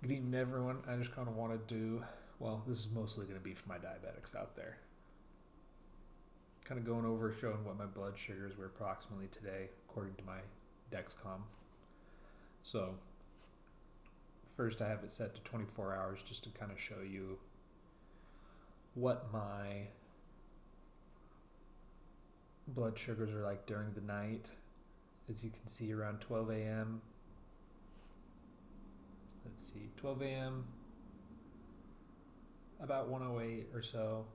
Good evening, everyone. I just kind of want to do, well, this is mostly going to be for my diabetics out there. Kind of going over, showing what my blood sugars were approximately today, according to my Dexcom. So, first I have it set to 24 hours just to kind of show you what my blood sugars are like during the night. As you can see, around 12 a.m. Let's see, 12 a.m. about 108 or so.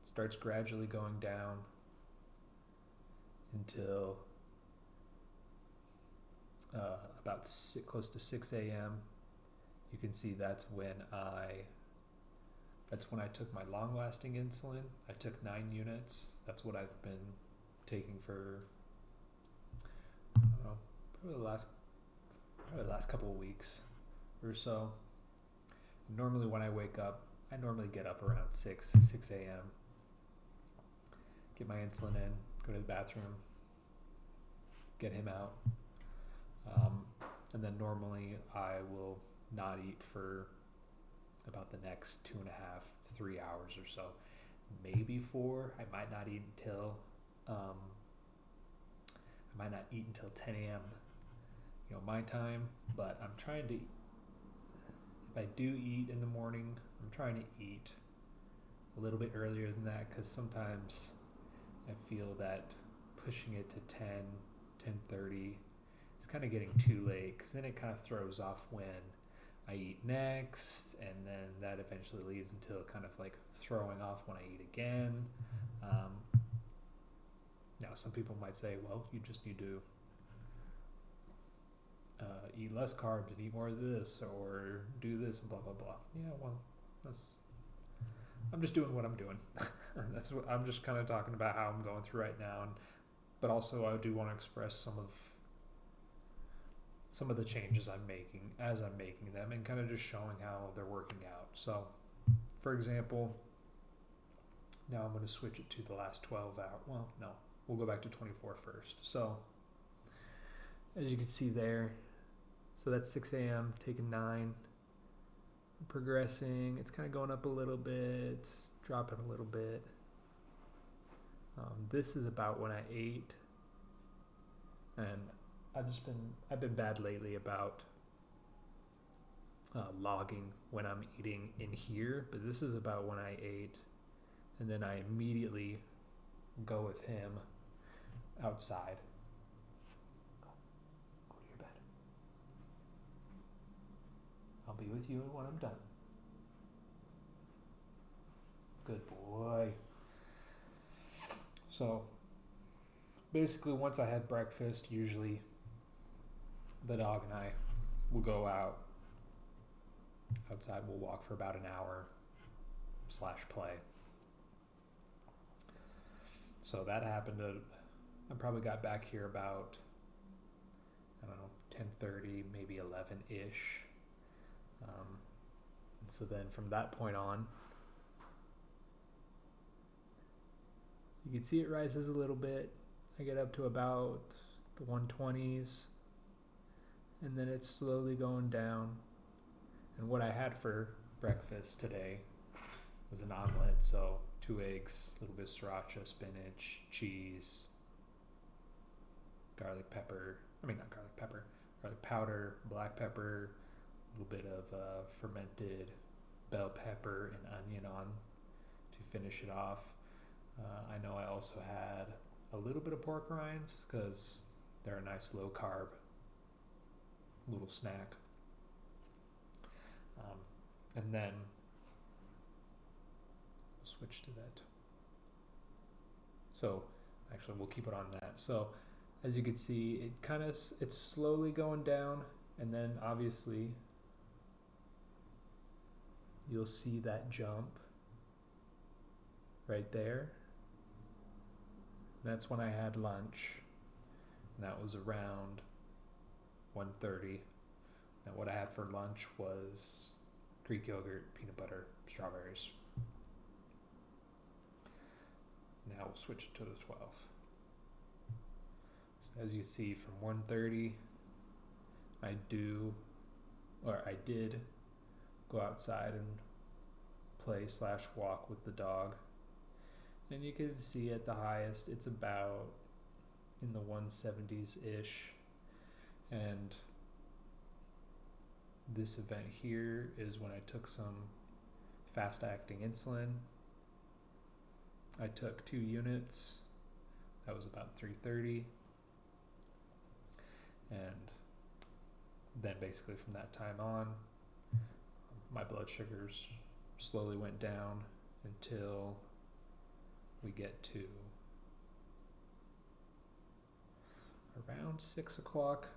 Starts gradually going down until about close to 6 a.m. You can see that's when I took my long-lasting insulin. I took 9 units. That's what I've been taking for probably the last couple of weeks or so. Normally when I wake up, I normally get up around 6 a.m. Get my insulin in, go to the bathroom, get him out. And then normally I will not eat for about the next 2.5, 3 hours or so. Maybe 4. I might not eat until 10 a.m. My time, but I'm trying to, if I do eat in the morning, I'm trying to eat a little bit earlier than that, because sometimes I feel that pushing it to 10:30 is kind of getting too late, because then it kind of throws off when I eat next, and then that eventually leads into kind of like throwing off when I eat again. Now some people might say, well, you just need to eat less carbs and eat more of this, or do this and blah blah blah. Yeah, well, I'm just doing what I'm doing. That's what I'm just kind of talking about, how I'm going through right now, but also I do want to express some of the changes I'm making as I'm making them, and kind of just showing how they're working out. So, for example, now I'm going to switch it to the last 12 hours. Well, no, we'll go back to 24 first. So, as you can see there, so that's 6 a.m., taking 9, progressing. It's kind of going up a little bit, dropping a little bit. This is about when I ate, and I've been bad lately about logging when I'm eating in here, but this is about when I ate, and then I immediately go with him outside. Go to your bed. I'll be with you when I'm done. Good boy. So basically, once I had breakfast, usually the dog and I will go outside. We'll walk for about an hour / play. So that happened I probably got back here about, 10:30, maybe 11-ish. And so then from that point on, you can see it rises a little bit. I get up to about the 120s, and then it's slowly going down. And what I had for breakfast today was an omelet, so 2 eggs, a little bit of sriracha, spinach, cheese, garlic powder, black pepper, a little bit of fermented bell pepper and onion on to finish it off. I know I also had a little bit of pork rinds, because they're a nice low carb little snack. And then switch to that. So actually we'll keep it on that. So as you can see, it's slowly going down, and then obviously you'll see that jump right there. That's when I had lunch, and that was around 1:30. Now what I had for lunch was Greek yogurt, peanut butter, strawberries. Now we'll switch it to the 12. So as you see, from 1:30, I do or I did go outside and play/walk with the dog. And you can see at the highest, it's about in the 170s-ish. And this event here is when I took some fast-acting insulin. I took 2 units. That was about 330. And then basically from that time on, my blood sugars slowly went down until we get to around 6 o'clock.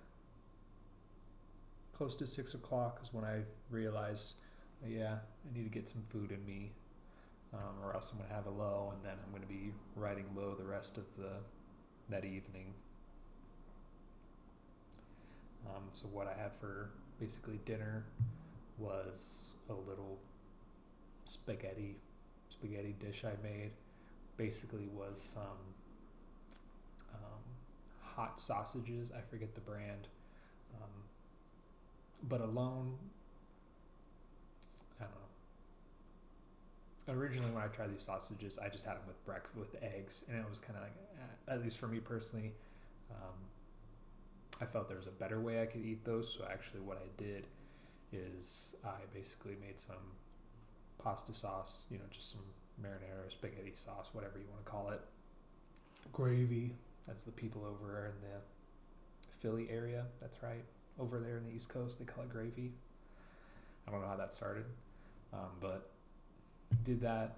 Close to 6 o'clock is when I realized, yeah, I need to get some food in me, or else I'm going to have a low, and then I'm going to be riding low the rest of that evening. So what I had for basically dinner was a little spaghetti dish I made. Basically was some hot sausages. I forget the brand. But alone, I don't know. Originally, when I tried these sausages, I just had them with breakfast with eggs, and it was kind of like, at least for me personally, I felt there was a better way I could eat those. So actually, what I did is I basically made some pasta sauce, just some marinara, spaghetti sauce, whatever you want to call it. Gravy. That's the people over in the Philly area. That's right. Over there in the East Coast, they call it gravy. I don't know how that started, but did that,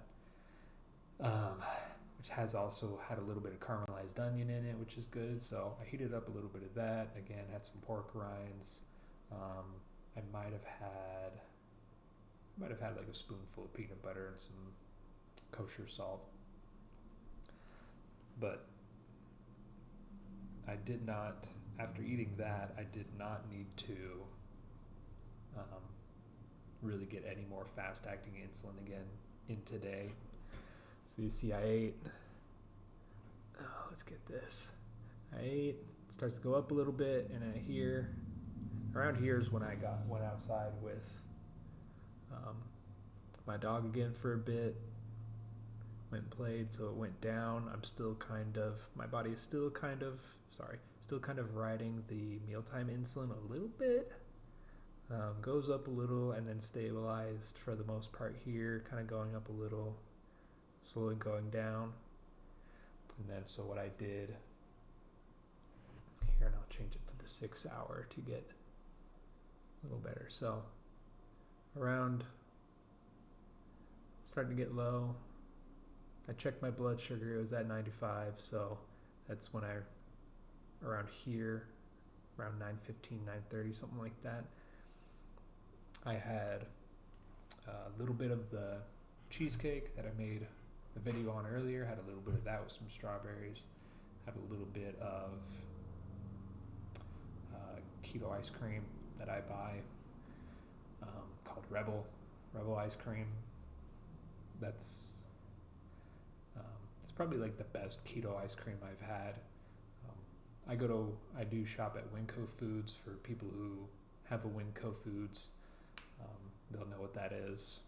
which has also had a little bit of caramelized onion in it, which is good. So I heated up a little bit of that. Again, had some pork rinds. I might have had like a spoonful of peanut butter and some kosher salt. But I did not, after eating that, I did not need to really get any more fast-acting insulin again in today. So you see I ate, let's get this. I ate, it starts to go up a little bit, and around here is when I went outside with my dog again for a bit. Went and played, so it went down. My body is still kind of riding the mealtime insulin a little bit. Goes up a little and then stabilized for the most part here, kind of going up a little, slowly going down. And then so what I did here, and I'll change it to the 6 hour to get a little better. So around, starting to get low. I checked my blood sugar, it was at 95, so that's when around here, around 9:15, 9:30, something like that, I had a little bit of the cheesecake that I made a video on earlier, had a little bit of that with some strawberries, had a little bit of keto ice cream that I buy, called Rebel ice cream. That's it's probably like the best keto ice cream I've had. I do shop at Winco Foods. For people who have a Winco Foods, they'll know what that is.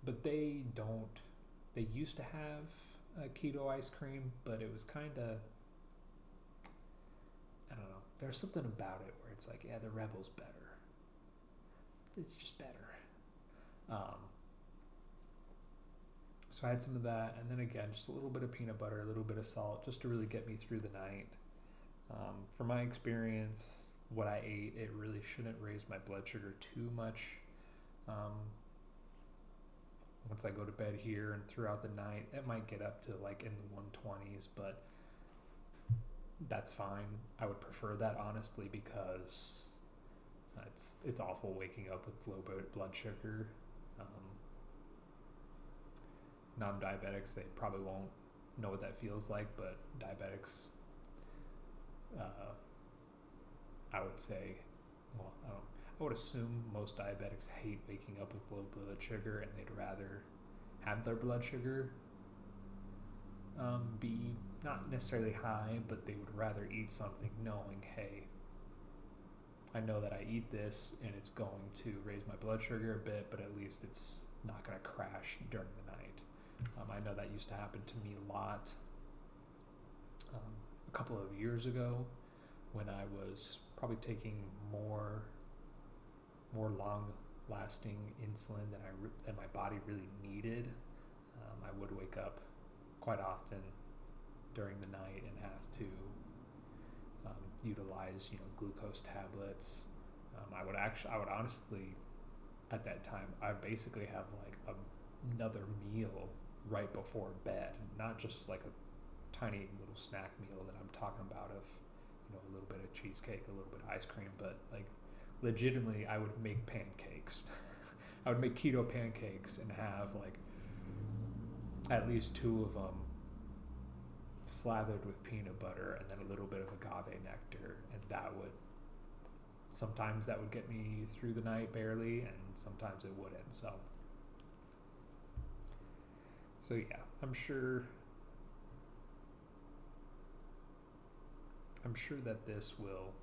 But they used to have a keto ice cream, but it was kind of, I don't know, there's something about it where it's like, yeah, the Rebel's better. It's just better. So I had some of that, and then again, just a little bit of peanut butter, a little bit of salt, just to really get me through the night. From my experience, what I ate, it really shouldn't raise my blood sugar too much. Once I go to bed here and throughout the night, it might get up to like in the 120s, but that's fine. I would prefer that, honestly, because it's awful waking up with low blood sugar. Non-diabetics, they probably won't know what that feels like, but diabetics, I would say, I would assume most diabetics hate waking up with low blood sugar, and they'd rather have their blood sugar be not necessarily high, but they would rather eat something knowing, hey, I know that I eat this and it's going to raise my blood sugar a bit, but at least it's not going to crash during the night. I know that used to happen to me a lot a couple of years ago when I was probably taking more long-lasting insulin than my body really needed. I would wake up quite often during the night and have to utilize, glucose tablets. I would honestly, at that time, I basically have like another meal right before bed, not just like a tiny little snack meal that I'm talking about of, a little bit of cheesecake, a little bit of ice cream, but like legitimately I would make pancakes. I would make keto pancakes and have like at least 2 of them slathered with peanut butter and then a little bit of agave nectar, and sometimes that would get me through the night barely, and sometimes it wouldn't. So yeah, I'm sure that this will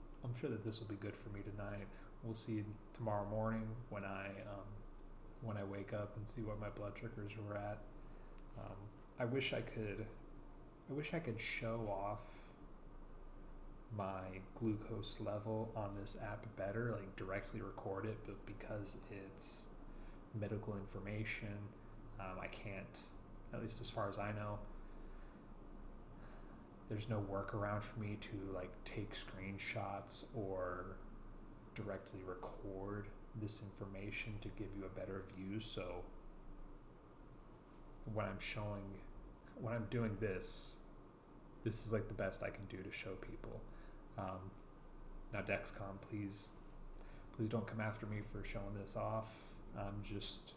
be good for me tonight. We'll see tomorrow morning when I wake up and see what my blood sugars were at. I wish I could show off my glucose level on this app better, like directly record it, but because it's medical information, I can't, at least as far as I know. There's no workaround for me to like take screenshots or directly record this information to give you a better view. So when I'm doing this is like the best I can do to show people. Now Dexcom, please don't come after me for showing this off. I'm just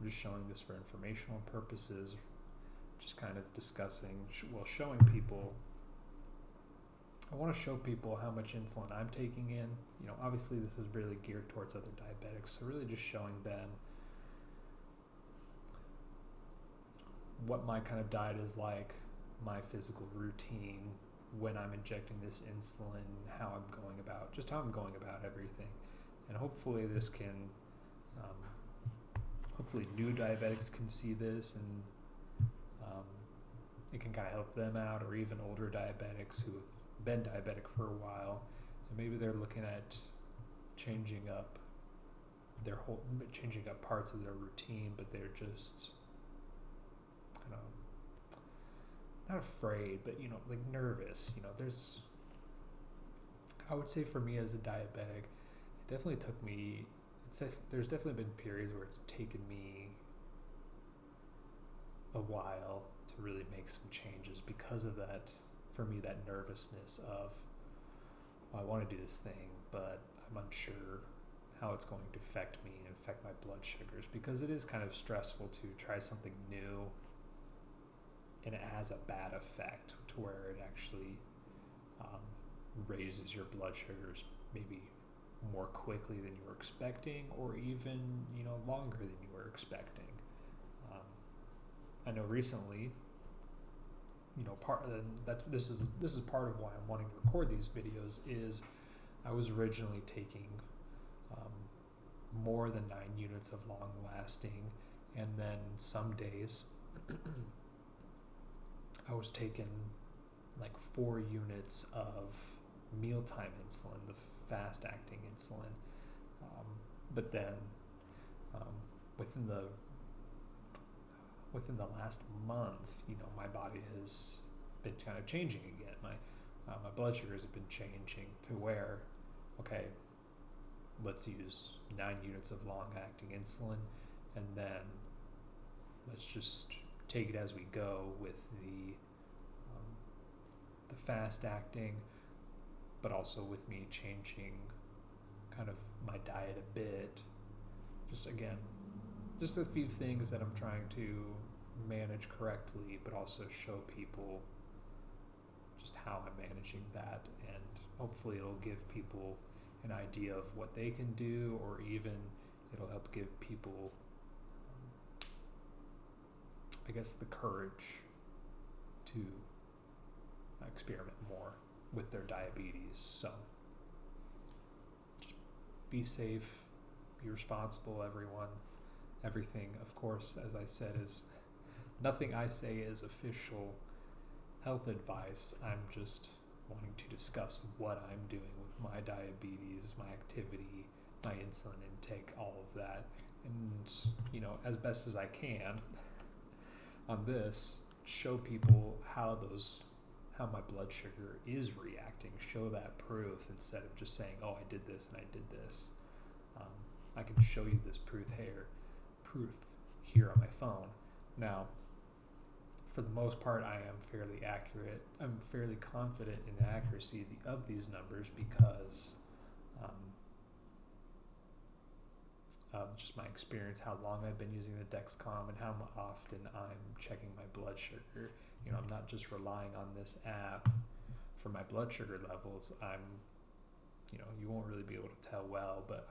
showing this for informational purposes, just kind of discussing, showing people. I want to show people how much insulin I'm taking in. Obviously this is really geared towards other diabetics, so really just showing them what my kind of diet is like, my physical routine when I'm injecting this insulin, how I'm going about everything. And hopefully this can, hopefully new diabetics can see this, and it can kind of help them out, or even older diabetics who have been diabetic for a while, and maybe they're looking at changing up parts of their routine, but they're just, not afraid, but like nervous. I would say for me as a diabetic, it definitely took me. There's definitely been periods where it's taken me a while to really make some changes because of that. For me, that nervousness of, I want to do this thing, but I'm unsure how it's going to affect me and affect my blood sugars, because it is kind of stressful to try something new and it has a bad effect to where it actually raises your blood sugars maybe more quickly than you were expecting, or even longer than you were expecting. I know recently, this is part of why I'm wanting to record these videos, is I was originally taking more than 9 units of long lasting, and then some days I was taking like 4 units of mealtime insulin, the fast acting insulin. But then within the last month, my body has been kind of changing again. My blood sugars have been changing to where, okay, let's use 9 units of long acting insulin, and then let's just take it as we go with the fast acting, but also with me changing kind of my diet a bit. Just a few things that I'm trying to manage correctly, but also show people just how I'm managing that, and hopefully it'll give people an idea of what they can do, or even it'll help give people I guess the courage to experiment more with their diabetes. So be safe, be responsible, everyone. Everything, of course, as I said, is nothing I say is official health advice. I'm just wanting to discuss what I'm doing with my diabetes, my activity, my insulin intake, all of that. And, as best as I can on this, show people how my blood sugar is reacting, show that proof instead of just saying, oh, I did this and I did this. I can show you this proof here on my phone. Now, for the most part, I am fairly accurate. I'm fairly confident in the accuracy of these numbers because of just my experience, how long I've been using the Dexcom, and how often I'm checking my blood sugar. I'm not just relying on this app for my blood sugar levels. You won't really be able to tell well, but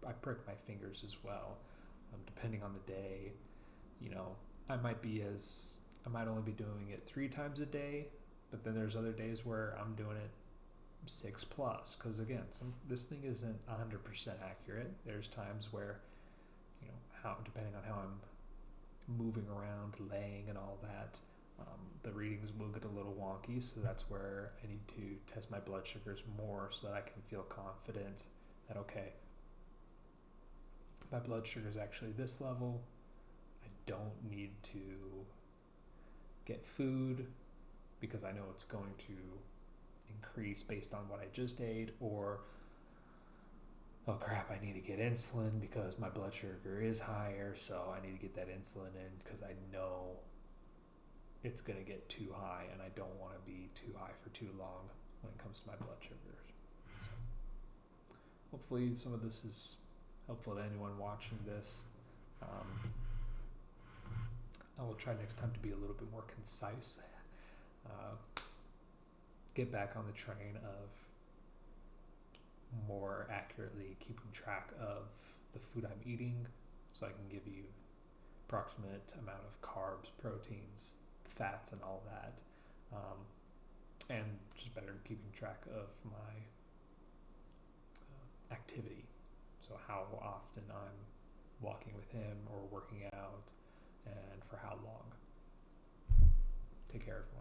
I prick my fingers as well. Depending on the day, I might only be doing it 3 times a day, but then there's other days where I'm doing it 6 plus, because again, this thing isn't 100% accurate. There's times where, depending on how I'm moving around, laying and all that, the readings will get a little wonky, so that's where I need to test my blood sugars more so that I can feel confident that, okay, my blood sugar is actually this level. I don't need to get food because I know it's going to increase based on what I just ate, or oh crap, I need to get insulin because my blood sugar is higher, so I need to get that insulin in because I know it's going to get too high and I don't want to be too high for too long when it comes to my blood sugars. So hopefully some of this is helpful to anyone watching this. I will try next time to be a little bit more concise. Get back on the train of more accurately keeping track of the food I'm eating, so I can give you approximate amount of carbs, proteins, fats, and all that, and just better keeping track of my activity. So how often I'm walking with him or working out, and for how long. Take care, everyone.